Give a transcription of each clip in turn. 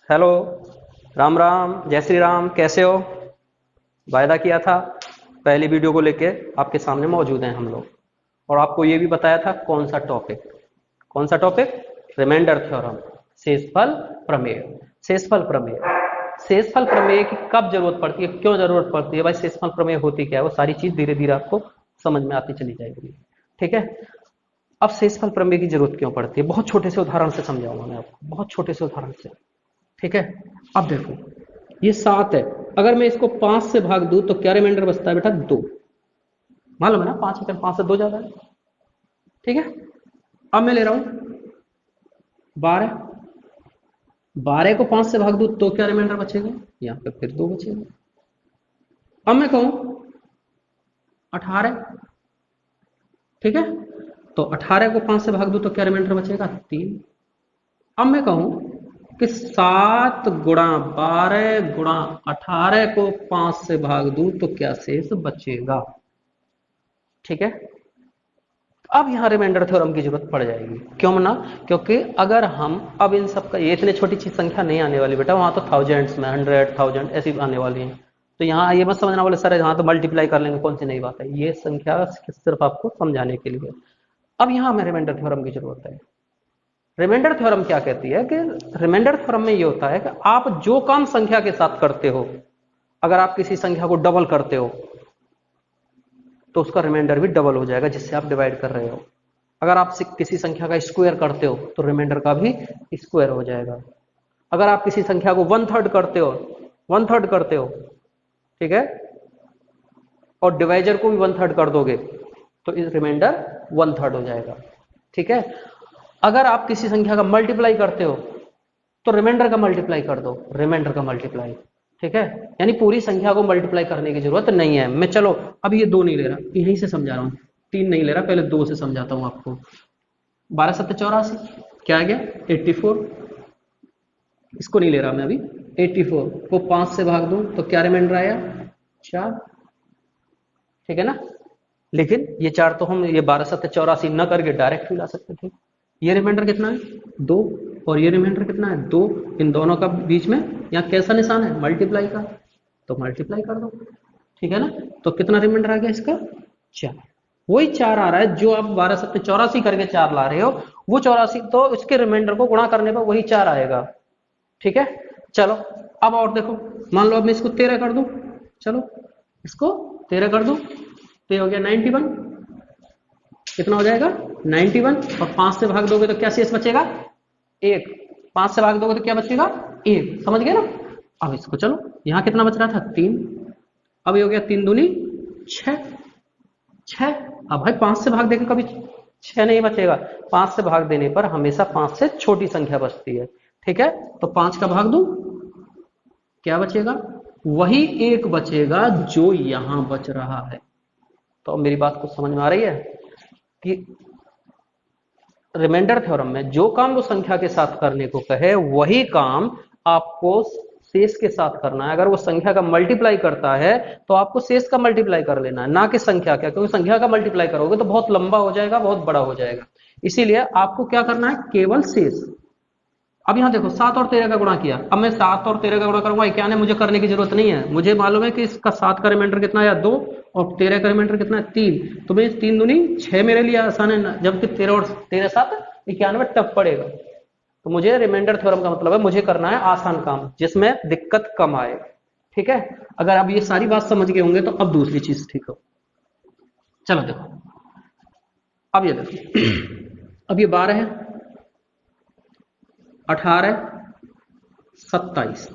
Hello. Ram Ram, जय श्री राम। कैसे हो? वायदा किया था पहली वीडियो को लेके आपके सामने मौजूद हैं हम लोग। और आपको ये भी बताया था कौन सा टॉपिक। कौन सा टॉपिक? रिमाइंडर थ्योरम, शेषफल प्रमेय। शेषफल प्रमेय, शेषफल प्रमेय की कब जरूरत पड़ती है, क्यों जरूरत पड़ती है, भाई शेषफल प्रमेय होती क्या है, वो सारी चीज धीरे धीरे आपको समझ में आती चली जाएगी। ठीक है। अब शेषफल प्रमेय की जरूरत क्यों पड़ती है, बहुत छोटे से उदाहरण से समझाऊंगा मैं आपको, बहुत छोटे से उदाहरण से। ठीक है। अब देखो, ये 7 है, अगर मैं इसको 5 से भाग दूं तो क्या रिमाइंडर बचता है बेटा? 2। मालूम है ना, 5 है, 5 से 2 ज्यादा है। ठीक है। अब मैं ले रहा हूं 12। 12 को 5 से भाग दूं तो क्या रिमाइंडर बचेगा? यहां पे फिर 2 बचेगा। अब मैं कहूं 18। ठीक है। तो 18 को 5 से भाग दूं तो क्या रिमाइंडर बचेगा? 3। अब मैं कहूं कि 7 गुणा 12 गुणा 18 को 5 से भाग दूं तो क्या शेष बचेगा? ठीक है। अब यहां रिमाइंडर थ्योरम की जरूरत पड़ जाएगी। क्यों ना? क्योंकि अगर हम अब इन सब का, ये इतने छोटी चीज संख्या नहीं आने वाली बेटा, वहां तो थाउजेंड्स में, 100,000 ऐसी आने वाली है। तो यहाँ ये मत समझना बोले सर यहाँ तो मल्टीप्लाई कर लेंगे, कौन सी नई बात है, ये संख्या सिर्फ आपको समझाने के लिए। अब यहाँ हमें रिमाइंडर थ्योरम की जरूरत है। रिमाइंडर थ्योरम क्या कहती है कि रिमाइंडर थ्योरम में ये होता है कि आप जो काम संख्या के साथ करते हो, अगर आप किसी संख्या को डबल करते हो तो उसका रिमाइंडर भी डबल हो जाएगा जिससे आप डिवाइड कर रहे हो। अगर आप किसी संख्या का स्क्वायर करते हो तो रिमाइंडर का भी स्क्वायर हो जाएगा। अगर आप किसी संख्या को 1/3 करते हो, 1/3 करते हो, ठीक है, और डिवाइजर को भी 1/3 कर दोगे तो इस रिमाइंडर 1/3 हो जाएगा। ठीक है। अगर आप किसी संख्या का मल्टीप्लाई करते हो तो रिमाइंडर का मल्टीप्लाई कर दो, रिमाइंडर का मल्टीप्लाई। ठीक है। यानी पूरी संख्या को मल्टीप्लाई करने की जरूरत नहीं है। मैं चलो अब ये 2 नहीं ले रहा, यहीं से समझा रहा हूं, 3 नहीं ले रहा, पहले 2 से समझाता हूं आपको। 12 7 84, क्या आ गया? 84। इसको नहीं ले रहा मैं अभी। 84 को 5 से भाग दूं तो क्या रिमाइंडर आया? 4। ठीक है ना। लेकिन ये 4 तो हम ये 12 7 84 न करके डायरेक्ट भी ला सकते थे। ये रिमाइंडर कितना है? 2। और ये रिमाइंडर कितना है? 2। इन दोनों का बीच में यहाँ कैसा निशान है? मल्टीप्लाई का। तो मल्टीप्लाई कर दो। ठीक है ना। तो कितना रिमाइंडर आ गया इसका? 4। वही 4 आ रहा है जो आप 12 7 84 करके 4 ला रहे हो, वो 84 तो इसके रिमाइंडर को गुणा करने पर वही 4 आएगा। ठीक है। चलो अब और देखो, मान लो अब मैं इसको 13 कर दूं, चलो इसको 13 कर दूं तो ये हो गया 91। कितना हो जाएगा? 91। और 5 से भाग दोगे तो क्या शेष बचेगा? 1। 5 से भाग दोगे तो क्या बचेगा? 1। समझ गए ना। अब इसको चलो, यहां कितना बच रहा था? 3। अब ये हो गया 3 दूनी 6। 6। अब भाई 5 से भाग देके कभी 6 नहीं बचेगा, 5 से भाग देने पर हमेशा 5 से छोटी संख्या बचती है। ठीक है। तो 5 का भाग दो, क्या बचेगा? वही 1 बचेगा जो यहां बच रहा है। तो अब मेरी बात को समझ में आ रही है कि रिमाइंडर थ्योरम में जो काम वो संख्या के साथ करने को कहे वही काम आपको शेष के साथ करना है। अगर वो संख्या का मल्टीप्लाई करता है तो आपको शेष का मल्टीप्लाई कर लेना है, ना कि संख्या का, क्योंकि संख्या का मल्टीप्लाई करोगे तो बहुत लंबा हो जाएगा, बहुत बड़ा हो जाएगा। इसीलिए आपको क्या करना है? केवल शेष। अब यहां देखो 7 और 13 का गुणा किया, अब मैं 7 और 13 का गुणा करूंगा, क्या है, मुझे करने की जरूरत नहीं है। मुझे मालूम है कि इसका 7 का रिमाइंडर कितना है? 2। और 13 का रिमाइंडर कितना है? 3। तो मैं 3 दूनी 6 मेरे लिए आसान है ना, जबकि 13 और 13 7 91 टफ पड़ेगा। तो मुझे रिमाइंडर थ्योरम का मतलब है मुझे करना है आसान काम जिसमें दिक्कत कम आए। ठीक है। अगर आप ये सारी बात समझ गए होंगे तो अब दूसरी चीज ठीक हो। चलो देखो, अब ये देखो अब ये 12 है, 18, 27।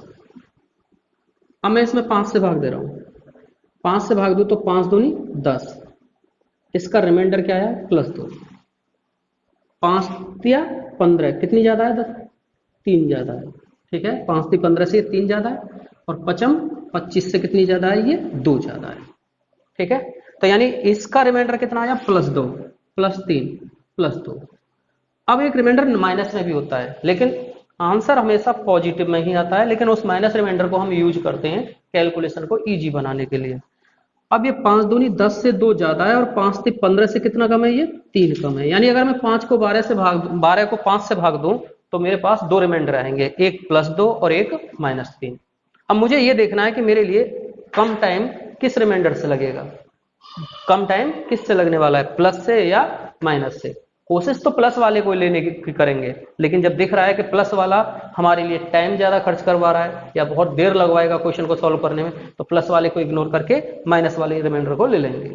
अब मैं इसमें 5 से भाग दे रहा हूं, 5 से भाग दूं तो 5 दूनी 10। इसका रिमाइंडर क्या है? +2। 5 तिया 15, कितनी ज्यादा है? 10। 3 ज्यादा है। ठीक है। 5 × 15 से 3 ज्यादा है, और 5 25 से कितनी ज्यादा है? ये 2 ज्यादा है। ठीक है। तो यानी इसका रिमाइंडर कितना आया? +2, +3, +2। अब एक रिमाइंडर माइनस में भी होता है, लेकिन आंसर हमेशा पॉजिटिव में ही आता है, लेकिन उस माइनस रिमाइंडर को हम यूज करते हैं कैलकुलेशन को इजी बनाने के लिए। अब ये 5 दूनी 10 से 2 ज्यादा है, और 5 × 15 से कितना कम है? ये 3 कम है। यानी अगर मैं 5 को 12 से भाग 12 को 5 से भाग दूं तो मेरे पास दो रिमाइंडर आएंगे, एक +2 और एक -3। अब मुझे ये देखना है कि मेरे लिए कम टाइम किस रिमाइंडर से लगेगा, कम टाइम किससे लगने वाला है, प्लस से या माइनस से। कोशिश तो प्लस वाले को लेने की करेंगे, लेकिन जब दिख रहा है कि प्लस वाला हमारे लिए टाइम ज्यादा खर्च करवा रहा है या बहुत देर लगवाएगा क्वेश्चन को सॉल्व करने में, तो प्लस वाले को इग्नोर करके माइनस वाले रिमाइंडर को ले लेंगे।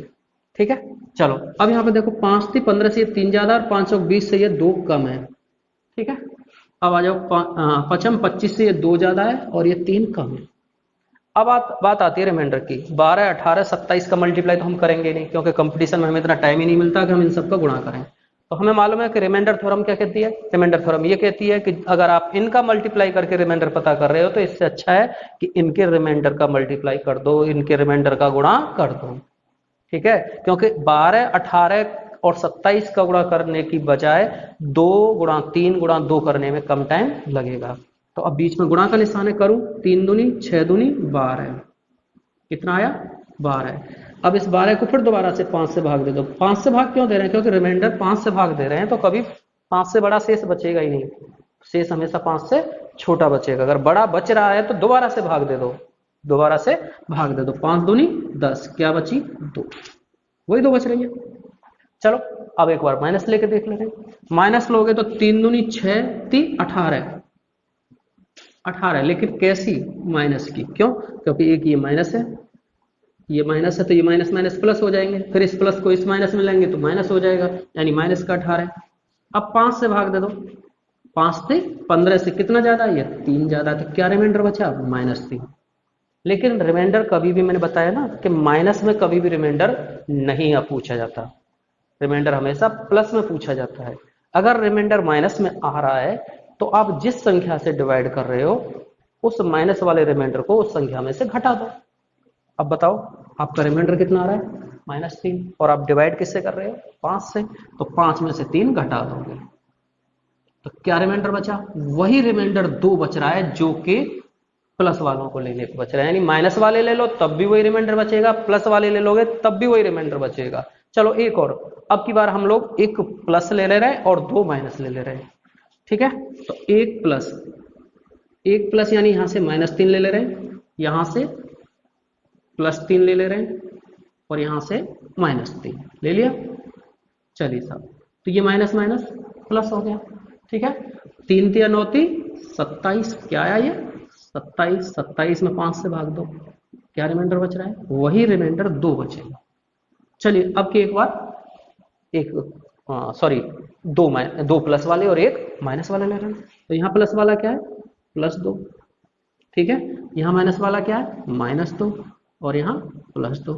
ठीक है, चलो अब यहाँ पे देखो 5 थी, 15 से ये 3 ज्यादा और 520 से ये 2 कम है। ठीक है, अब आ जाओ पचम 25 से ये 2 ज्यादा है और ये 3 कम है। अब बात आती है रिमाइंडर की। 12, 18, 27 का मल्टीप्लाई तो हम करेंगे नहीं, क्योंकि कंपटीशन में हमें इतना टाइम ही नहीं मिलता कि हम इन सबका गुणा करें। तो हमें मालूम है कि रिमाइंडर थ्योरम क्या कहती है। रिमाइंडर थ्योरम ये कहती है कि अगर आप इनका मल्टीप्लाई करके रिमाइंडर पता कर रहे हो तो इससे अच्छा है कि इनके रिमाइंडर का मल्टीप्लाई कर दो, इनके रिमाइंडर का गुणा कर दो। ठीक है, क्योंकि 12, 18 और 27 का गुणा करने की बजाय 2 गुणा 3 गुणा 2 करने में कम टाइम लगेगा। तो अब बीच में गुणा का निशान है, करूं 3 दूनी 6 दूनी 12, कितना आया 12। अब इस 12 को फिर दोबारा से 5 से भाग दे दो। 5 से भाग क्यों दे रहे हैं, क्योंकि रिमाइंडर 5 से भाग दे रहे हैं तो कभी 5 से बड़ा शेष बचेगा ही नहीं, शेष हमेशा 5 से छोटा बचेगा। अगर बड़ा बच रहा है तो दोबारा से भाग दे दो, दोबारा से भाग दे दो। 5 दूनी 10, क्या बची 2, वही 2 बच रही है। चलो अब एक बार माइनस लेके देख लेते हैं। माइनस लोगे तो 3 दूनी 6, 3 18, 18, लेकिन कैसी माइनस की, क्यों, क्योंकि एक ये माइनस है, ये माइनस है तो ये माइनस माइनस प्लस हो जाएंगे, फिर इस प्लस को इस माइनस में लेंगे तो माइनस हो जाएगा, यानी माइनस का 18। अब 5 से भाग दे दो, 5 से 15 से कितना ज्यादा है, ये 3 ज्यादा, तो क्या रिमाइंडर बचा -3। लेकिन रिमाइंडर कभी भी, मैंने बताया ना कि माइनस में कभी भी रिमाइंडर नहीं पूछा जाता, रिमाइंडर हमेशा प्लस में पूछा जाता है। अगर रिमाइंडर माइनस में आ रहा है तो आप जिस संख्या से डिवाइड कर रहे हो उस माइनस वाले रिमाइंडर को उस संख्या में से घटा दो। अब बताओ आपका रिमाइंडर कितना आ रहा है -3, और आप डिवाइड किससे कर रहे हो 5 से, तो 5 में से 3 घटा दोगे तो क्या रिमाइंडर बचा, वही रिमाइंडर 2 बच रहा है जो कि प्लस वालों को लेने को बच रहा है। यानी माइनस वाले ले लो तब भी वही रिमाइंडर बचेगा, प्लस वाले ले लोगे तब भी वही रिमाइंडर बचेगा। चलो एक और, अब की बार हम लोग एक प्लस ले ले रहे हैं और 2 माइनस ले ले रहे हैं। ठीक है, तो एक प्लस यानी यहां से -3 ले ले रहे हैं, यहां से +3 ले ले रहे हैं और यहां से -3 ले लिया। चलिए साहब, तो ये माइनस माइनस प्लस हो गया। ठीक है, 3 3 9 27, क्या आया ये 27, 27 में 5 से भाग दो, क्या रिमाइंडर बच रहा है, वही रिमाइंडर 2 बचेगा। चलिए अब की एक बार, एक सॉरी, दो प्लस वाले और एक माइनस वाले ले रहे हैं। तो यहाँ प्लस वाला क्या है +2, ठीक है, यहाँ माइनस वाला क्या है -2 और यहाँ +2,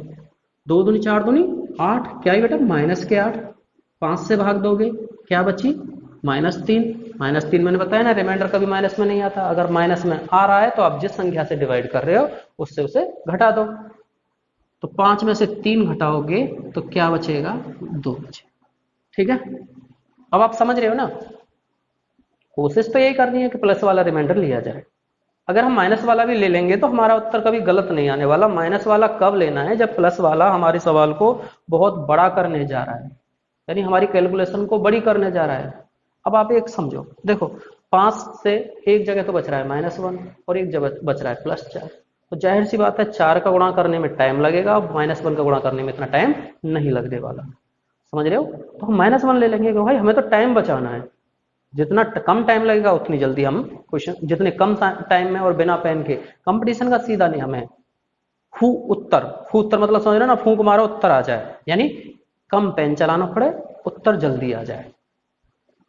2 दूनी 4 दूनी 8, क्या है बेटा -8, 5 से भाग दोगे क्या बची -3, -3 मैंने बताया ना रिमाइंडर कभी माइनस में नहीं आता। अगर माइनस में आ रहा है तो आप जिस संख्या से डिवाइड कर रहे हो उससे उसे घटा दो, तो 5 में से 3 घटाओगे तो क्या बचेगा 2 बचेगा। ठीक है, अब आप समझ रहे हो ना, कोशिश तो यही करनी है कि प्लस वाला रिमाइंडर लिया जाए। अगर हम माइनस वाला भी ले लेंगे तो हमारा उत्तर कभी गलत नहीं आने वाला। माइनस वाला कब लेना है, जब प्लस वाला हमारे सवाल को बहुत बड़ा करने जा रहा है, यानी हमारी कैलकुलेशन को बड़ी करने जा रहा है। अब आप एक समझो, देखो 5 से एक जगह तो बच रहा है -1 और एक जगह बच रहा है +4, तो जाहिर सी बात है 4 का गुणा करने में टाइम लगेगा, और -1 का गुणा करने में इतना टाइम नहीं लगने वाला। समझ रहे हो, तो हम -1 ले लेंगे कि भाई हमें तो टाइम बचाना है, जितना कम टाइम लगेगा उतनी जल्दी हम क्वेश्चन, जितने कम टाइम में और बिना पेन के, कंपटीशन का सीधा नियम है फू उत्तर मतलब समझ रहे ना, फूंक मारो उत्तर आ जाए, यानी कम पेन चलाना पड़े उत्तर जल्दी आ जाए।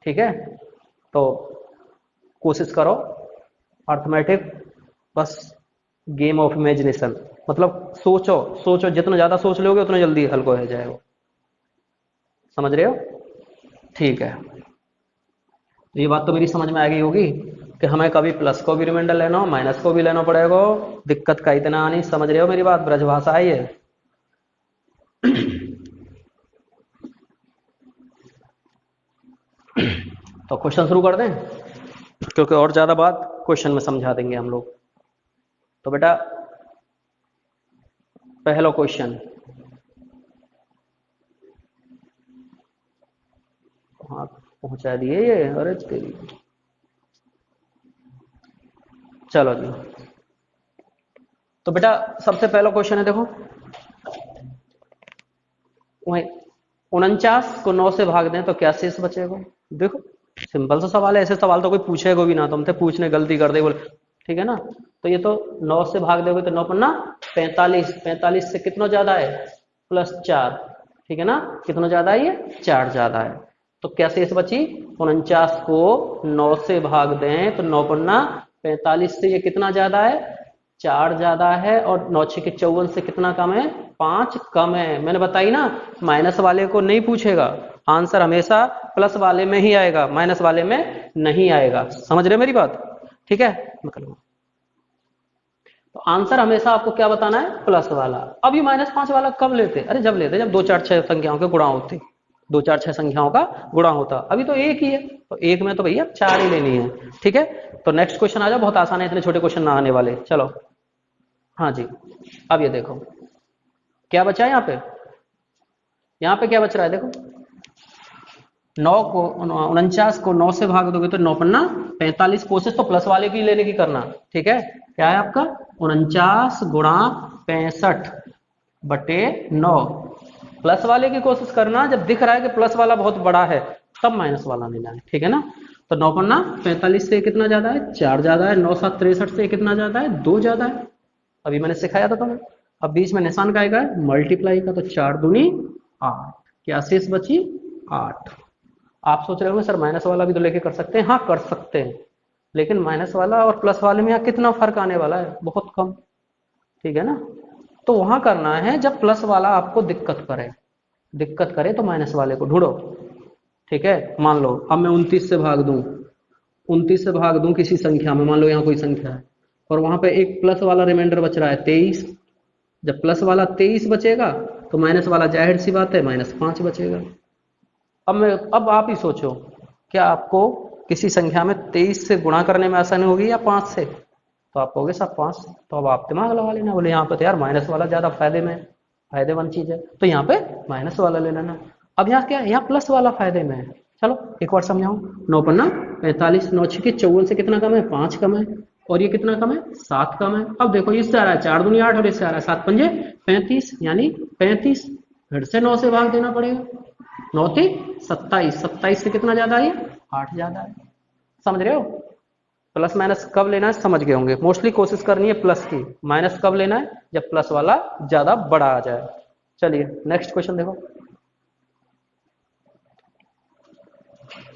ठीक है, तो कोशिश करो अर्थमेटिक, बस गेम ऑफ इमेजिनेशन, मतलब सोचो सोचो, जितना ज्यादा सोच लोगे उतना जल्दी हल हो जाएगा। समझ रहे हो, ठीक है, ये बात तो मेरी समझ में आ गई होगी कि हमें कभी प्लस को भी रिमाइंडर लेना हो माइनस को भी लेना पड़ेगा, दिक्कत का इतना नहीं। समझ रहे हो मेरी बात, ब्रजभाषा है ये। तो क्वेश्चन शुरू कर दें, क्योंकि और ज्यादा बात क्वेश्चन में समझा देंगे हम लोग। तो बेटा पहला क्वेश्चन, हाँ पहुंचा दिए ये, अरे तेरी चलो जी, तो बेटा सबसे पहला क्वेश्चन है, देखो वही 49 को 9 से भाग दें तो क्या शेष बचेगा। देखो सिंपल सा सवाल है, ऐसे सवाल तो कोई पूछेगा भी ना, तुमसे पूछने गलती कर दे बोले, ठीक है ना। तो ये तो 9 से भाग दोगे तो 9 पन्ना 45, 45 से कितना ज्यादा है +4, ठीक है ना, कितना ज्यादा है ये 4 ज्यादा है। तो क्या शेष बची 49 को 9 से भाग दें तो 9 पन्ना 45 से ये कितना ज्यादा है 4 ज्यादा है, और 9 6 के 54 से कितना कम है 5 कम है। मैंने बताई ना, माइनस वाले को नहीं पूछेगा, आंसर हमेशा प्लस वाले में ही आएगा, माइनस वाले में नहीं आएगा। समझ रहे मेरी बात, ठीक है। तो आंसर हमेशा आपको क्या बताना है प्लस वाला। अब ये -5 वाला कब लेते, अरे जब लेते जब 2 4 6 संख्याओं के गुणा होते, 2 4 6 संख्याओं का गुणा होता। अभी तो एक ही है, तो एक में तो भैया 4 ही लेनी है, ठीक है। तो नेक्स्ट क्वेश्चन आ जाओ, बहुत आसान है, इतने छोटे क्वेश्चन ना आने वाले। चलो हाँ जी, अब ये देखो क्या बचा है यहाँ पे, यहाँ पे क्या बच रहा है देखो, 9 को 49 को 9 से भाग दोगे तो 9 पन्ना 45, कोशिश तो प्लस वाले की लेने की करना, ठीक है। क्या है आपका 49 गुणा 65 बटे 9, प्लस वाले की कोशिश करना, जब दिख रहा है कि प्लस वाला बहुत बड़ा है तब माइनस वाला लेना है, ठीक है ना। तो 9 पन्ना 45 से कितना ज्यादा है 4 ज्यादा है, 9 7 63 से कितना ज्यादा है 2 ज्यादा है, अभी मैंने सिखाया था तुम्हें। अब बीच में निशान का मल्टीप्लाई का, तो 4 दूनी 8, क्या शेष बची 8। आप सोच रहे होंगे सर माइनस वाला भी तो लेके कर सकते हैं, हाँ कर सकते हैं, लेकिन माइनस वाला और प्लस वाले में यहाँ कितना फर्क आने वाला है, बहुत कम, ठीक है ना। तो वहां करना है जब प्लस वाला आपको दिक्कत करे तो माइनस वाले को ढूंढो, ठीक है। मान लो अब मैं 29 से भाग दूं, 29 से भाग दूं किसी संख्या में, मान लो यहाँ कोई संख्या है और वहां पे एक प्लस वाला रिमाइंडर बच रहा है 23, जब प्लस वाला 23 बचेगा तो माइनस वाला जाहिर सी बात है -5 बचेगा। अब आप ही सोचो, क्या आपको किसी संख्या में 23 से गुणा करने में आसानी होगी या 5 से, तो आप कहोगे साहब 5, तो अब आप दिमाग लगा लेना, बोले यहाँ पे तो यार माइनस वाला ज्यादा फायदेमंद चीज है, तो यहाँ पे माइनस वाला ले लेना। अब यहाँ क्या है, यहाँ प्लस वाला फायदे में है। चलो एक बार समझाओ, 9 पन्ना 45, 9 6 के 54 से कितना कम है 5 कम है, और ये कितना कम है 7 कम है। अब देखो इससे आ रहा है 4 दूनी 8 और इससे आ रहा है 7 पंजे 35, यानी 35 फिर से 9 से भाग देना पड़ेगा, 9 27, 27 से कितना ज्यादा है 8 ज्यादा है। समझ रहे हो, प्लस माइनस कब लेना है समझ गए होंगे। मोस्टली कोशिश करनी है प्लस की, माइनस कब लेना है जब प्लस वाला ज्यादा बड़ा आ जाए। चलिए नेक्स्ट क्वेश्चन देखो,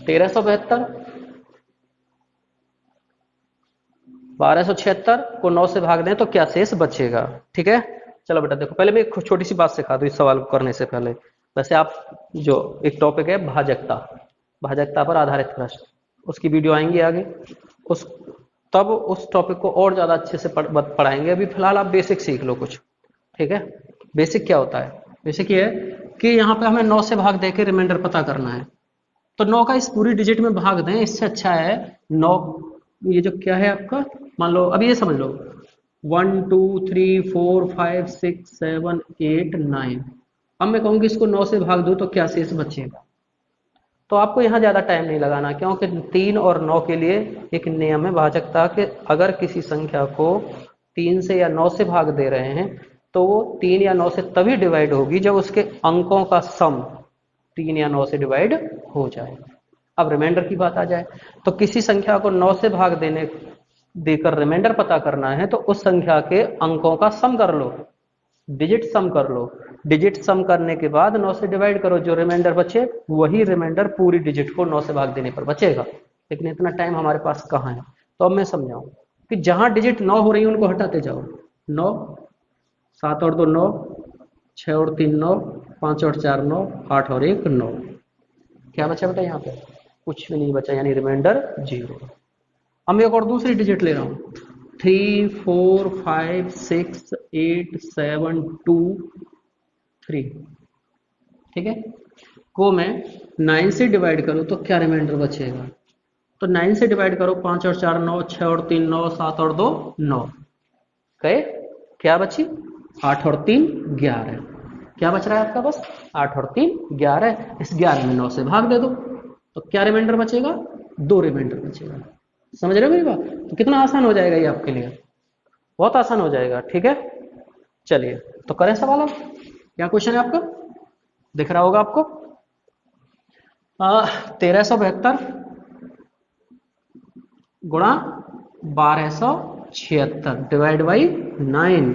1372 1276 को 9 से भाग दें तो क्या शेष बचेगा, ठीक है। चलो बेटा देखो, पहले मैं एक छोटी सी बात सिखा दूं इस सवाल को करने से पहले। वैसे आप जो एक टॉपिक है भाजकता पर आधारित प्रश्न, उसकी वीडियो आएंगी आगे, तब उस टॉपिक को और ज्यादा अच्छे से पढ़ाएंगे। अभी फिलहाल आप बेसिक सीख लो कुछ, ठीक है। बेसिक क्या होता है, बेसिक ये है कि यहाँ पे हमें 9 से भाग दे के रिमाइंडर पता करना है, तो 9 का इस पूरी डिजिट में भाग दें, इससे अच्छा है 9, ये जो क्या है आपका, मान लो अभी ये समझ लो 1 2 3 4 5 6 7 8 9, अब मैं कहूँगी इसको 9 से भाग दो तो क्या शेष बचेगा। तो आपको यहाँ ज्यादा टाइम नहीं लगाना, क्योंकि 3 और 9 के लिए एक नियम है भाजकता के, अगर किसी संख्या को 3 से या 9 से भाग दे रहे हैं तो वो 3 या 9 से तभी डिवाइड होगी जब उसके अंकों का सम 3 या 9 से डिवाइड हो जाए। अब रिमाइंडर की बात आ जाए, तो किसी संख्या को 9 से भाग देकर रिमाइंडर पता करना है तो उस संख्या के अंकों का सम कर लो, डिजिट सम कर लो, डिजिट सम करने के बाद 9 से डिवाइड करो, जो रिमाइंडर बचे वही रिमाइंडर पूरी डिजिट को 9 से भाग देने पर बचेगा। लेकिन इतना टाइम हमारे पास कहाँ है, तो अब मैं समझाऊं कि जहां डिजिट 9 हो रही है उनको हटाते जाओ, 9, 7 और 2 9, 6 और 3 9, 5 और 4 9, 8 और 1 9, क्या बचा बेटा यहाँ पे कुछ भी नहीं बचा, यानी रिमाइंडर 0। अब मैं एक और दूसरी डिजिट ले रहा हूँ, 3 4 5 6 8 7 2 3, ठीक है, को मैं 9 से डिवाइड करूं तो क्या रिमाइंडर बचेगा, तो 9 से डिवाइड करो, 5 और 4 9, 6 और 3 9, 7 और 2 9, कहे क्या बची 8 और 3 11, क्या बच रहा है आपका बस 8 और 3 11, इस 11 में 9 से भाग दे दो तो क्या रिमाइंडर बचेगा 2 रिमाइंडर बचेगा। समझ रहे हो मेरी बात? तो कितना आसान हो जाएगा ये आपके लिए, बहुत आसान हो जाएगा। ठीक है, चलिए तो करें सवाल। अब क्या क्वेश्चन है आपका, दिख रहा होगा आपको। 1372 गुणा 1276 डिवाइड बाई 9,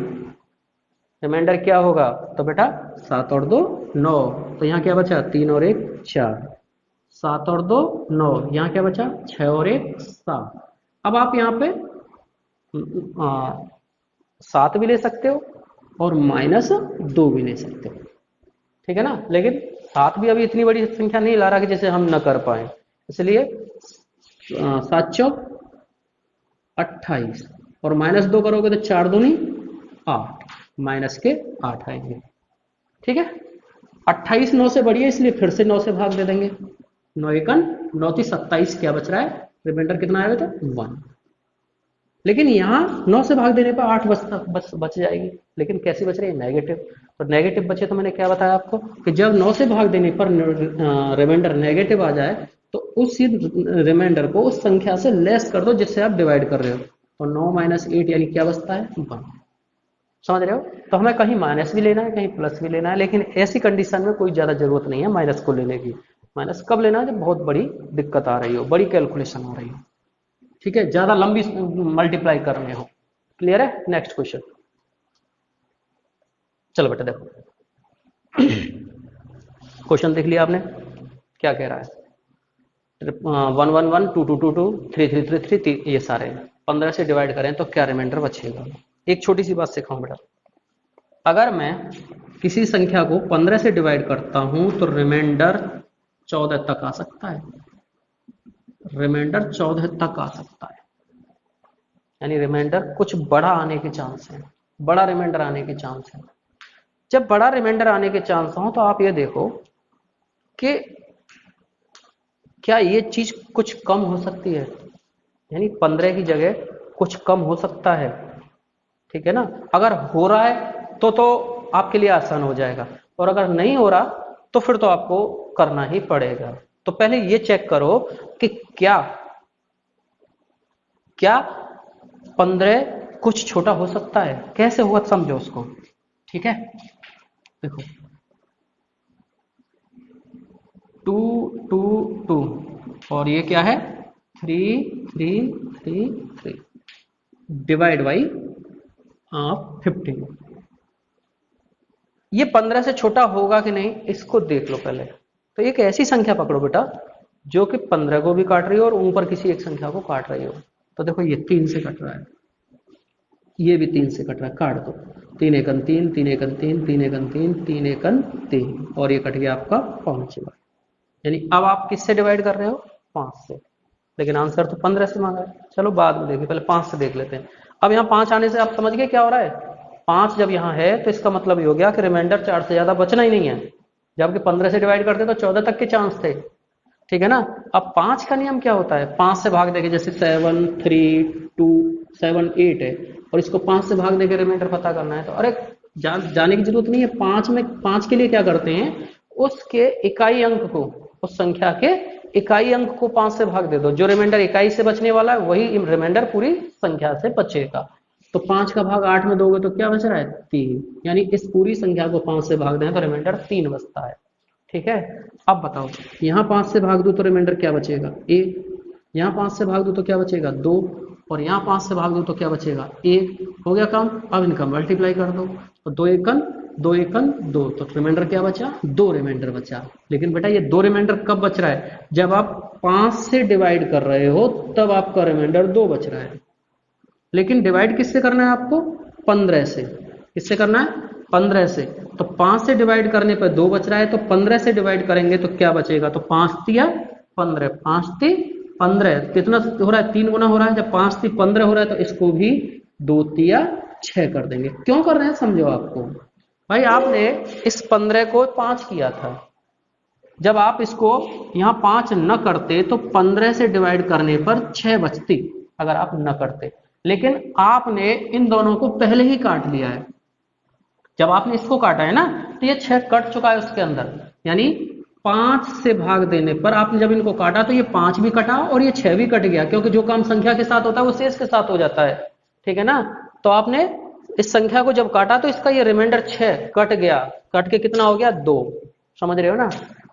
रिमाइंडर क्या होगा? तो बेटा 7 और 2 9, तो यहाँ क्या बचा? 3 और 1 4, 7 और 2 9, यहाँ क्या बचा? 6 और 1 7। अब आप यहाँ पे 7 भी ले सकते हो और -2 भी ले सकते हो, ठीक है ना। लेकिन 7 भी अभी इतनी बड़ी संख्या नहीं ला रहा कि जैसे हम न कर पाए, इसलिए 7 चौक 28 और -2 करोगे तो 4 दूनी 8, माइनस के 8 आएंगे। ठीक है, 28 9 से बड़ी है इसलिए फिर से 9 से भाग दे देंगे। 9 एकन 9 × 27, क्या बच रहा है? रिमाइंडर कितना आएगा? तो 1। लेकिन यहाँ 9 से भाग देने पर 8 बच जाएगी, लेकिन कैसी बच रही है? नेगेटिव। तो नेगेटिव बचे तो मैंने क्या बताया आपको कि जब 9 से भाग देने पर रिमाइंडर नेगेटिव आ जाए तो उस रिमाइंडर को उस संख्या से लेस कर दो जिससे आप डिवाइड कर रहे हो। तो 9 - 8 यानी क्या बचता है? 1। समझ रहे हो? तो हमें कहीं माइनस भी लेना है, कहीं प्लस भी लेना है, लेकिन ऐसी कंडीशन में कोई ज़्यादा जरूरत नहीं है माइनस को लेने की। माइनस कब लेना है? जब बहुत बड़ी दिक्कत आ रही हो, बड़ी कैलकुलेशन आ रही हो, ठीक है, ज़्यादा लंबी मल्टीप्लाई करने हो। क्लियर है? नेक्स्ट क्वेश्चन, चलो बेटा देखो। क्वेश्चन देख लिया आपने, क्या कह रहा है? 1 1 1 2 2 2 2 3 3 3 3, ये सारे 15 से डिवाइड करें तो क्या रिमाइंडर बचेगा? एक छोटी सी बात सिखाऊं बेटा, अगर मैं किसी संख्या को 15 से डिवाइड करता हूं तो रिमाइंडर 14 तक आ सकता है। रिमाइंडर 14 तक आ सकता है, यानी रिमाइंडर कुछ बड़ा आने के चांस है, बड़ा रिमाइंडर आने के चांस है। जब बड़ा रिमाइंडर आने के चांस हो तो आप ये देखो कि क्या ये चीज कुछ कम हो सकती है, यानी 15 की जगह कुछ कम हो सकता है, ठीक है ना। अगर हो रहा है तो आपके लिए आसान हो जाएगा, और अगर नहीं हो रहा तो फिर तो आपको करना ही पड़ेगा। तो पहले ये चेक करो कि क्या क्या 15 कुछ छोटा हो सकता है, कैसे हुआ समझो उसको। ठीक है, देखो 2 2 2 और ये क्या है? 3 3 3 3 डिवाइड बाई 15। ये 15 से छोटा होगा कि नहीं इसको देख लो पहले। तो एक ऐसी संख्या पकड़ो बेटा जो कि 15 को भी काट रही हो और ऊपर किसी एक संख्या को काट रही हो। तो देखो ये 3 से कट रहा है, ये भी 3 से कट रहा है, काट दो। 3 एकन 3 3 एकन 3 3 एकन 3 3 एकन 3 और ये कट गया आपका 5 बार। यानी अब आप किससे डिवाइड कर रहे हो? 5 से। लेकिन आंसर तो 15 से मांगा है। चलो बाद में देखिए, पहले 5 से देख लेते हैं। अब यहाँ 5 आने से आप समझ गए क्या हो रहा है? 5 जब यहाँ है तो इसका मतलब ये हो गया कि रिमाइंडर 4 से ज्यादा बचना ही नहीं है। जबकि 15 से डिवाइड करते तो 14 तक के चांस थे, ठीक है ना। अब 5 का नियम क्या होता है? 5 से भाग देके, जैसे 7 3 2 7 8 है और इसको 5 से भाग देके रिमाइंडर पता करना है। तो अरे जाने की जरूरत नहीं है। 5 के लिए क्या करते हैं, उसके इकाई अंक को, उस संख्या के इकाई अंक को 5 से भाग दे दो। जो रिमाइंडर इकाई से बचने वाला है वही रिमाइंडर पूरी संख्या से बचेगा। तो 5 का भाग 8 में दोगे तो क्या बच रहा है? 3। यानी इस पूरी संख्या को 5 से भाग दें तो रिमाइंडर 3 बचता है, ठीक है। अब बताओ, यहाँ 5 से भाग दो तो रिमाइंडर क्या बचेगा? 1। यहाँ 5 से भाग दो तो क्या बचेगा? 2। और यहाँ 5 से भाग दो तो क्या बचेगा? 1। हो गया काम। अब इनका मल्टीप्लाई कर दो तो 2 एकन 2 एकन 2, तो रिमाइंडर क्या बचा? 2 रिमाइंडर बचा। लेकिन बेटा ये 2 रिमाइंडर कब बच रहा है? जब आप 5 से डिवाइड कर रहे हो तब आपका रिमाइंडर 2 बच रहा है। लेकिन डिवाइड किससे करना है आपको? 15 से। किससे करना है? 15 से। तो 5 से डिवाइड करने पर 2 बच रहा है, तो 15 से डिवाइड करेंगे तो क्या बचेगा? तो 5 तिया 15, 5 ती 15, कितना हो रहा है? 3 गुना हो रहा है। जब 5 ती 15 हो रहा है तो इसको भी 2 तिया 6 कर देंगे। क्यों कर रहे हैं समझो आपको। भाई आपने इस 15 को 5 किया था, जब आप इसको यहाँ 5 न करते तो 15 से डिवाइड करने पर 6 बचती, अगर आप न करते। लेकिन आपने इन दोनों को पहले ही काट लिया है। जब आपने इसको काटा है ना तो ये 6 कट चुका है उसके अंदर, यानी 5 से भाग देने पर आपने जब इनको काटा तो ये 5 भी कटा और ये 6 भी कट गया, क्योंकि जो काम संख्या के साथ होता है वो शेष के साथ हो जाता है। ठीक है ना। तो आपने इस संख्या को जब काटा तो इसका ये रिमाइंडर 6 कट गया, कट के कितना हो गया 2। समझ रहे हो ना।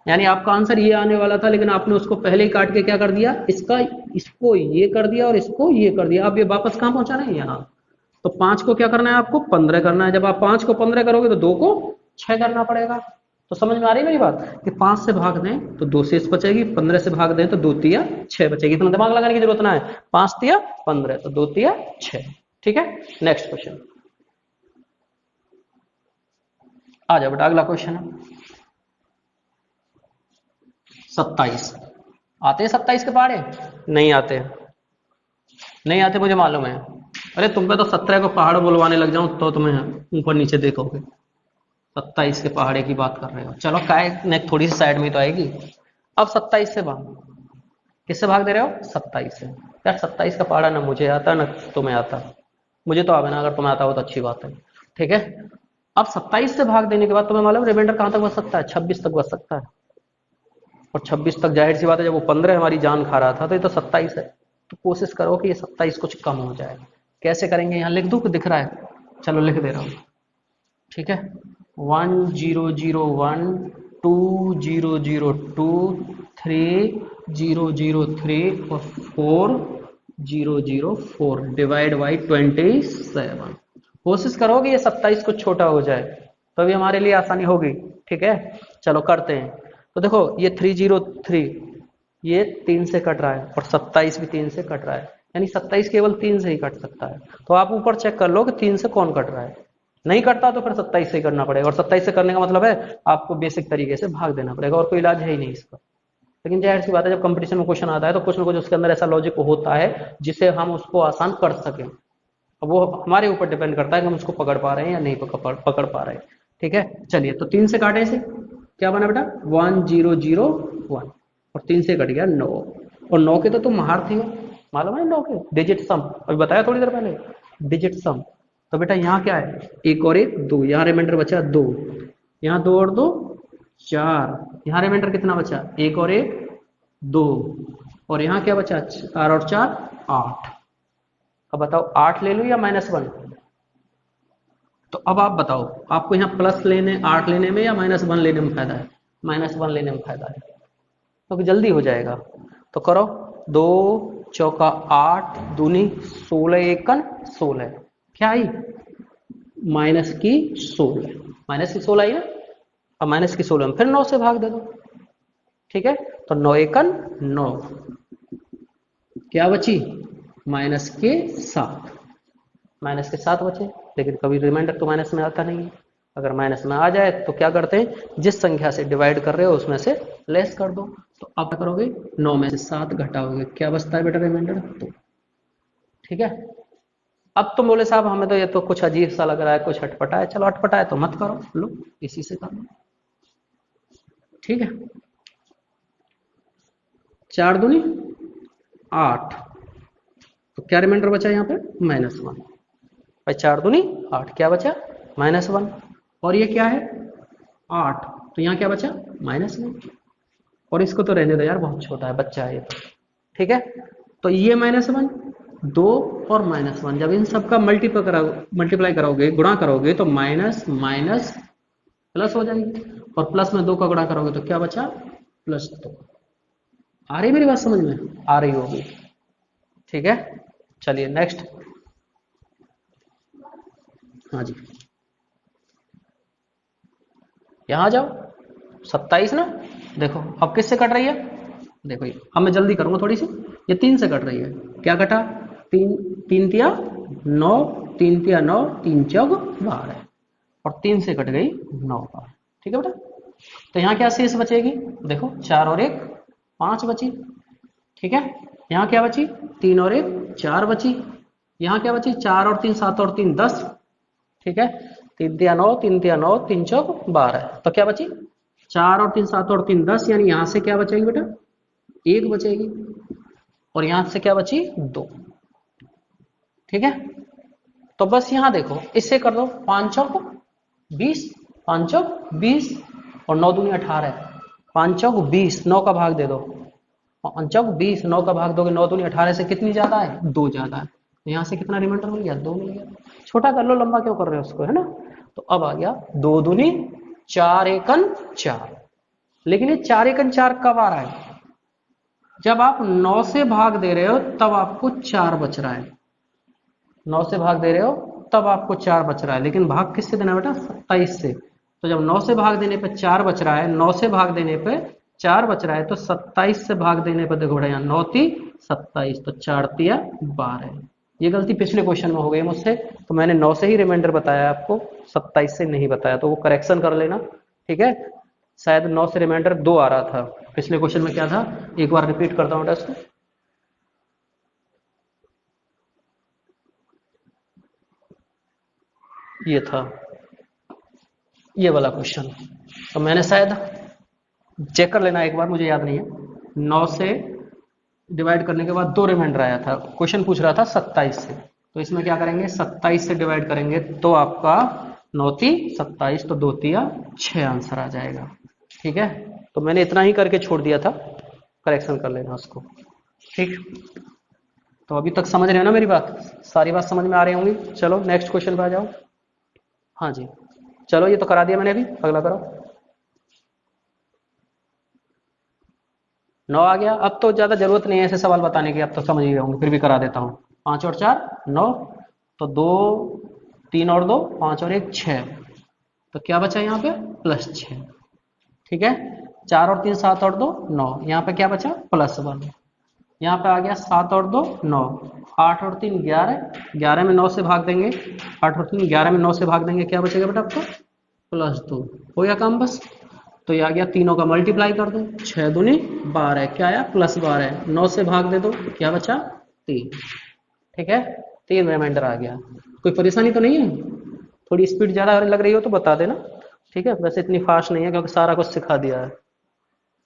यानी आपका आंसर ये आने वाला था, लेकिन आपने उसको पहले ही काट के क्या कर दिया, इसको ये कर दिया और इसको ये कर दिया। अब ये वापस कहां पहुंचा रहे हैं, यहाँ। तो 5 को क्या करना है, आपको 15 करना है। जब आप 5 को 15 करोगे तो 2 को 6 करना पड़ेगा। तो समझ में आ रही है मेरी बात कि 5 से भाग दें तो 2 शेष बचेगी, 15 से भाग दें तो 2 तिया 6 बचेगी। इतना दिमाग लगाने की जरूरत ना है। 5 तिया 15 तो 2 तिया 6। ठीक है। नेक्स्ट क्वेश्चन आ जाओ बेटा, अगला क्वेश्चन है 27। आते हैं 27 के पहाड़े? नहीं आते, नहीं आते, मुझे मालूम है। अरे तुम पे तो 17 को पहाड़ बुलवाने लग जाऊं तो तुम्हें ऊपर नीचे देखोगे। 27 के पहाड़े की बात कर रहे हो, चलो काय ने थोड़ी सी साइड में तो आएगी। अब 27 से भाग, किससे भाग दे रहे हो, 27 से। यार 27 का पहाड़ा ना मुझे आता ना तुम्हें आता, मुझे तो आवे ना, अगर तुम्हें आता हो तो अच्छी बात है। ठीक है। अब 27 से भाग देने के बाद तुम्हें मालूम रिमाइंडर कहां तक बच सकता है, 26 तक बच सकता है। और 26 तक जाहिर सी बात है, जब वो 15 हमारी जान खा रहा था तो ये तो 27 है। तो कोशिश करो कि ये 27 कुछ कम हो जाए। कैसे करेंगे, यहाँ लिख दूं कि दिख रहा है, चलो लिख दे रहा हूं। ठीक है। 1001 2002 3003 और 4004 डिवाइड बाई 27। कोशिश करो कि ये 27 कुछ छोटा हो जाए, तो भी हमारे लिए आसानी होगी। ठीक है। चलो करते हैं। तो देखो ये 303 ये 3 से कट रहा है और 27 भी 3 से कट रहा है, यानी 27 केवल 3 से ही कट सकता है। तो आप ऊपर चेक कर लो कि 3 से कौन कट रहा है। नहीं कटता तो फिर 27 से ही करना पड़ेगा, और 27 से करने का मतलब है आपको बेसिक तरीके से भाग देना पड़ेगा, और कोई इलाज है ही नहीं इसका। लेकिन जाहिर सी बात है, जब कंपटीशन में क्वेश्चन आता है तो कुछ ना कुछ उसके अंदर ऐसा लॉजिक होता है जिसे हम उसको आसान कर सकें। अब वो हमारे ऊपर डिपेंड करता है कि हम उसको पकड़ पा रहे हैं या नहीं पकड़ पा रहे हैं। ठीक है। चलिए, तो 3 से काटे इसे, क्या बना बेटा 1001, और 3 से कट गया 9। और 9 के तो तुम माहर थे, मालूम है 9 के डिजिट सम, अभी बताया थोड़ी देर पहले, डिजिट सम। तो बेटा यहाँ क्या है, 1 और 1 2, यहाँ रिमाइंडर बचा 2, यहाँ 2 और 2 4, यहाँ रिमाइंडर कितना बचा 1 और 1 2, और यहाँ क्या बचा 4 और 4 8। अब बताओ 8 ले लूं या -1? तो अब आप बताओ, आपको यहाँ प्लस लेने 8 लेने में या -1 लेने में फायदा है? -1 लेने में फायदा है, क्योंकि जल्दी हो जाएगा। तो करो, 2 चौका 8 दूनी 16 एकन 16, क्या आई माइनस की 16, माइनस की 16 आई ना। अब माइनस की 16 में फिर 9 से भाग दे दो। ठीक है। तो 9 एकन 9, क्या बची माइनस के 7, माइनस के 7 बचे। लेकिन कभी रिमाइंडर तो माइनस में आता नहीं है। अगर माइनस में आ जाए तो क्या करते हैं, जिस संख्या से डिवाइड कर रहे हो उसमें से लेस कर दो। तो अब क्या करोगे, 9 में से 7 घटाओगे, क्या बचता है बेटा रिमाइंडर 2। ठीक है। अब तुम बोले साहब हमें तो ये तो कुछ अजीब सा लग रहा है, कुछ अटपटा है। चलो अटपटा है तो मत करो, लो इसी से कर लो। ठीक है। 4 दूनी 8, तो क्या रिमाइंडर बचा यहाँ पे -1। भाई 4 दूनी 8, क्या बचा -1। और ये क्या है 8, तो यहाँ क्या बचा -1। और इसको तो रहने दो यार, बहुत छोटा है, बच्चा है ये तो। ठीक है। तो ये -1 2 और -1, जब इन सबका मल्टीप्लाई करोगे गुणा करोगे तो माइनस माइनस प्लस हो जाएगी, और प्लस में 2 का गुणा करोगे तो क्या बचा +2। आ रही मेरी बात समझ में, आ रही होगी। ठीक है। चलिए नेक्स्ट। हाँ जी, यहां जाओ 27 ना। देखो अब किससे कट रही है, देखो ये अब मैं जल्दी करूंगा थोड़ी सी। ये 3 से कट रही है, क्या कटा 3 3 तिया 9, 3 तिया 9, 3 चौक 12, और 3 से कट गई 9 बार। ठीक है बेटा। तो यहाँ क्या शेष बचेगी, देखो 4 और 1 5 बची। ठीक है। यहाँ क्या बची 3 और 1 4 बची। यहाँ क्या बची 4 और 3 7 और 3 10। ठीक है। 3 तिया 9, 3 तिया 9, 3 चौक 12, तो क्या बची 4 और 3 7 और 3 10, यानी यहाँ से क्या बचेगी बेटा 1 बचेगी, और यहाँ से क्या बची 2। ठीक है। तो बस यहाँ देखो इससे कर दो 5 चौक 20, 5 चौक 20, और 9 दूनी 18, 5 चौक 20, 9 का भाग दे दो, 5 चौक 20, 9 का भाग दोगे 9 दूनी 18 से कितनी ज्यादा है, 2 ज्यादा है। तो यहाँ से कितना रिमाइंडर मिल गया, 2 मिल गया। छोटा कर लो, लंबा क्यों कर रहे हो उसको, है ना। तो अब आ गया 2 दूनी 4 एकन 4। लेकिन ये 4 एकन 4 कब आ रहा है, जब आप 9 से भाग दे रहे हो तब आपको 4 बच रहा है। 9 से भाग दे रहे हो तब आपको 4 बच रहा है, लेकिन भाग किससे देना बेटा, 27 से। तो जब 9 से भाग देने पे 4 बच रहा है, 9 से भाग देने पे 4 बच रहा है, तो 27 से भाग देने पर देखो बेटा, यहाँ 9 ती 27, तो 4 तिया 12। ये गलती पिछले क्वेश्चन में हो गई मुझसे, तो मैंने 9 से ही रिमाइंडर बताया आपको, 27 से नहीं बताया, तो वो करेक्शन कर लेना, ठीक है। शायद 9 से रिमाइंडर 2 आ रहा था, पिछले क्वेश्चन में क्या था, एक बार रिपीट करता हूँ बेटा इसको। ये था ये वाला क्वेश्चन, तो मैंने शायद चेक कर लेना एक बार, मुझे याद नहीं है। 9 से डिवाइड करने के बाद 2 रिमाइंडर आया था, क्वेश्चन पूछ रहा था 27 से, तो इसमें क्या करेंगे, 27 से डिवाइड करेंगे तो आपका 9 ती 27, तो 2 तिया 6 आंसर आ जाएगा, ठीक है। तो मैंने इतना ही करके छोड़ दिया था, करेक्शन कर लेना उसको, ठीक। तो अभी तक समझ रहे हो ना मेरी बात, सारी बात समझ में आ रही होंगी। चलो नेक्स्ट क्वेश्चन पे आ जाओ। हाँ जी, चलो ये तो करा दिया मैंने, अभी अगला करो। 9 आ गया। अब तो ज्यादा जरूरत नहीं है ऐसे सवाल बताने की, अब तो समझ ही गए होंगे, फिर भी करा देता हूँ। 5 और 4 9, तो 2 3 और 2 5 और 1 6, तो क्या बचा यहाँ पे, +6, ठीक है। 4 और 3 7 और 2 9, यहाँ पे क्या बचा, +1। यहाँ पे आ गया 7 और 2 9, 8 और 3 11, 11 में 9 से भाग देंगे, 8 और 3 11 में 9 से भाग देंगे, क्या बचेगा बेटा आपको, +2। हो गया काम बस। तो ये आ गया, तीनों का मल्टीप्लाई कर दो, 6 दूनी 12, क्या आया, +12। 9 से भाग दे दो, क्या बचा, 3, ठीक है। 3 रिमाइंडर आ गया। कोई परेशानी तो नहीं है, थोड़ी स्पीड ज्यादा लग रही हो तो बता देना, ठीक है। वैसे इतनी फास्ट नहीं है क्योंकि सारा कुछ सिखा दिया है।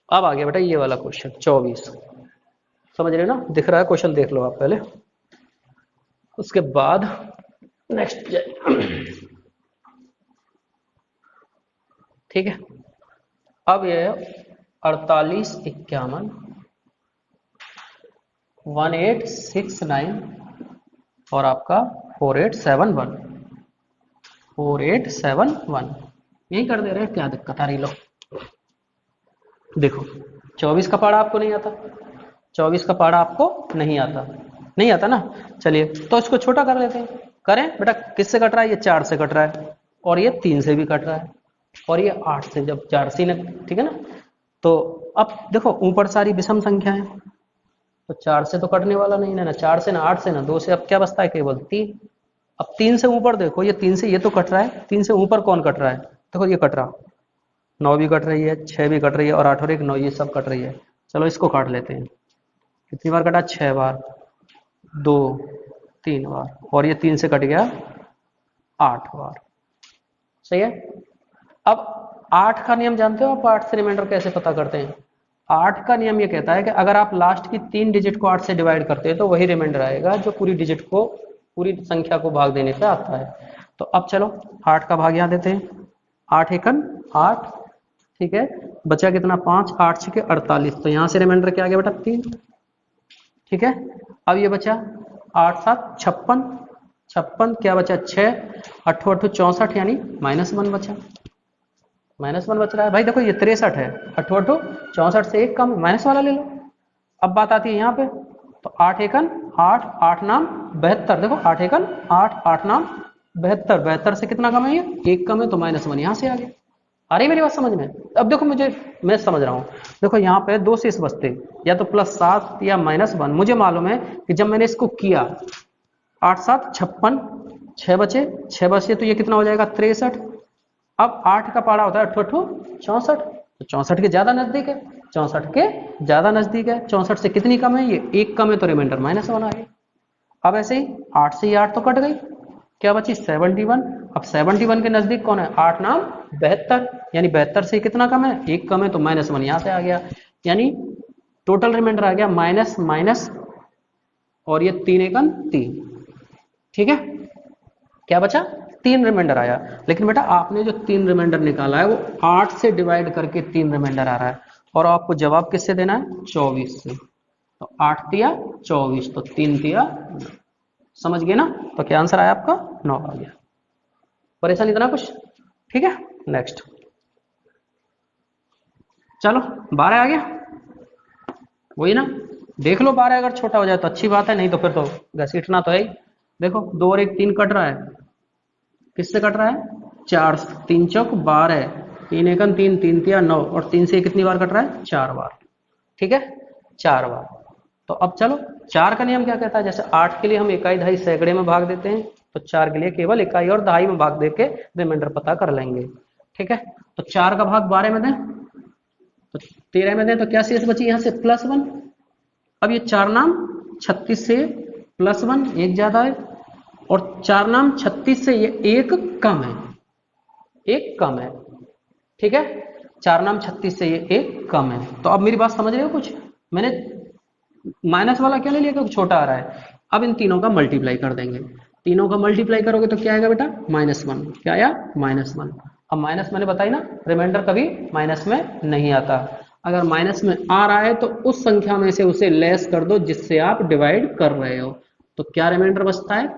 अब आ गया बेटा ये वाला क्वेश्चन 24, समझ रहे हो ना, दिख रहा है क्वेश्चन, देख लो आप पहले, उसके बाद नेक्स्ट, ठीक है। अब ये 48 51 1869 और आपका 4871, 4871 यही कर दे रहे हैं, क्या दिक्कत आ रही, लो देखो। 24 का पारा आपको नहीं आता, 24 का पारा आपको नहीं आता, नहीं आता ना। चलिए तो इसको छोटा कर लेते हैं, करें बेटा, किससे कट रहा है, ये 4 से कट रहा है, और ये 3 से भी कट रहा है, और ये 8 से, जब 4 से न, ठीक है ना। तो अब देखो ऊपर सारी विषम संख्या है, तो 4 से तो कटने वाला नहीं ना, 4 से ना 8 से ना 2 से, अब क्या बचता है, केवल 3। अब 3 से ऊपर देखो, ये 3 से ये तो कट रहा है, 3 से ऊपर कौन कट रहा है, देखो ये कट रहा, 9 भी कट रही है, 6 भी कट रही है, और 8 और 1 9, ये सब कट रही है। चलो इसको काट लेते हैं, कितनी बार कटा, 6 बार, 2 3 बार, और ये 3 से कट गया 8 बार, सही है। अब 8 का नियम जानते हो आप, 8 से रिमाइंडर कैसे पता करते हैं। 8 का नियम ये कहता है कि अगर आप लास्ट की 3 डिजिट को 8 से डिवाइड करते हैं तो वही रिमाइंडर आएगा जो पूरी डिजिट को, पूरी संख्या को भाग देने पे आता है। तो अब चलो 8 का भाग यहाँ देते हैं, 8 एकन 8, ठीक है। बचा कितना, 5, 8 6 48, तो यहाँ से रिमाइंडर क्या आ गया बेटा, 3, ठीक है। अब ये बचा 8 7 56, 56 क्या बचा, 6, 8 8 64, यानी -1 बचा, -1 बच रहा है भाई। देखो ये 63 है, 8 8 64 से एक कम, माइनस वाला ले लो। अब बात आती है यहाँ पे, तो 8 एकन 8, 8 नाम 72, देखो 8 एकन 8, 8 नाम 72, 72 से कितना कम है, ये एक कम है, तो -1 यहाँ से आ गया। आ रही मेरी बात समझ में। अब देखो मुझे, मैं समझ रहा हूँ, देखो यहाँ पे 2 शेष बचते, या तो +7 या -1। मुझे मालूम है कि जब मैंने इसको किया 8 7 56, 6 बचे, 6 बचे, तो ये कितना हो जाएगा, 63। अब 8 का पारा होता है 8 8 64, तो 64 के ज्यादा नजदीक है, 64 के ज्यादा नजदीक है, 64 से कितनी कम है, ये एक कम है, तो रिमाइंडर -1 आ गया। अब ऐसे ही 8 से ही 8 तो कट गई, क्या बची, 71। अब 71 के नजदीक कौन है, 8 नाम 72, यानी 72 से कितना कम है, एक कम है, तो -1 यहाँ से आ गया, यानी टोटल रिमाइंडर आ गया माइनस माइनस, और ये 3 एकन 3, ठीक है। क्या बचा, 3 रिमाइंडर आया। लेकिन बेटा आपने जो 3 रिमाइंडर निकाला है वो 8 से डिवाइड करके 3 रिमाइंडर आ रहा है, और आपको जवाब किससे देना है? 24 से। तो 8 तिया 24, तो 3 तिया 9। समझ गए ना? तो क्या आंसर आया आपका? 9 आ गया। परेशान इतना कुछ? ठीक है, नेक्स्ट। चलो 12 आ गया, वही ना, देख लो 12 अगर छोटा हो जाए तो अच्छी बात है, नहीं तो फिर तो घसीटना तो है ही। देखो 2 और 1 3 कट रहा है, किससे कट रहा है? 4, 3 चौक 12, 3 एकम 3, 3 तिया 9, और 3 से कितनी बार कट रहा है? 4 बार। ठीक है, 4 बार। तो अब चलो 4 का नियम क्या कहता है? जैसे 8 के लिए हम इकाई दहाई सैकड़े में भाग देते हैं, तो 4 के लिए केवल इकाई और दहाई में भाग देके रिमाइंडर पता कर लेंगे। ठीक है, तो 4 का भाग 12 में दें, तो 13 में दें, तो क्या शेष बची यहाँ से? +1। अब ये 4 नाम 36 से +1 एक ज्यादा है, और 4 नाम 36 से ये एक कम है, एक कम है। ठीक है, 4 नाम 36 से ये एक कम है। तो अब मेरी बात समझ रहे हो कुछ? मैंने माइनस वाला क्या ले लिया क्योंकि छोटा आ रहा है। अब इन तीनों का मल्टीप्लाई कर देंगे, तीनों का मल्टीप्लाई करोगे तो क्या आएगा बेटा? -1। क्या आया? -1। अब माइनस मैंने बताई ना, रिमाइंडर कभी माइनस में नहीं आता। अगर माइनस में आ रहा है तो उस संख्या में से उसे लेस कर दो जिससे आप डिवाइड कर रहे हो। तो क्या रिमाइंडर बचता है?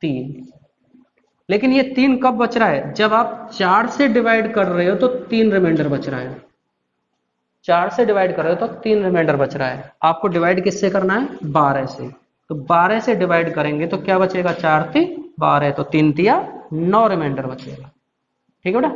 3। लेकिन ये 3 कब बच रहा है? जब आप 4 से डिवाइड कर रहे हो तो 3 रिमाइंडर बच रहा है। 4 से डिवाइड कर रहे हो तो 3 रिमाइंडर बच रहा है। आपको डिवाइड किससे करना है? 12 से। तो 12 से डिवाइड करेंगे तो क्या बचेगा? 4 × 3 = 12, तो 3 × 3 = 9 रिमाइंडर बचेगा। ठीक है बेटा,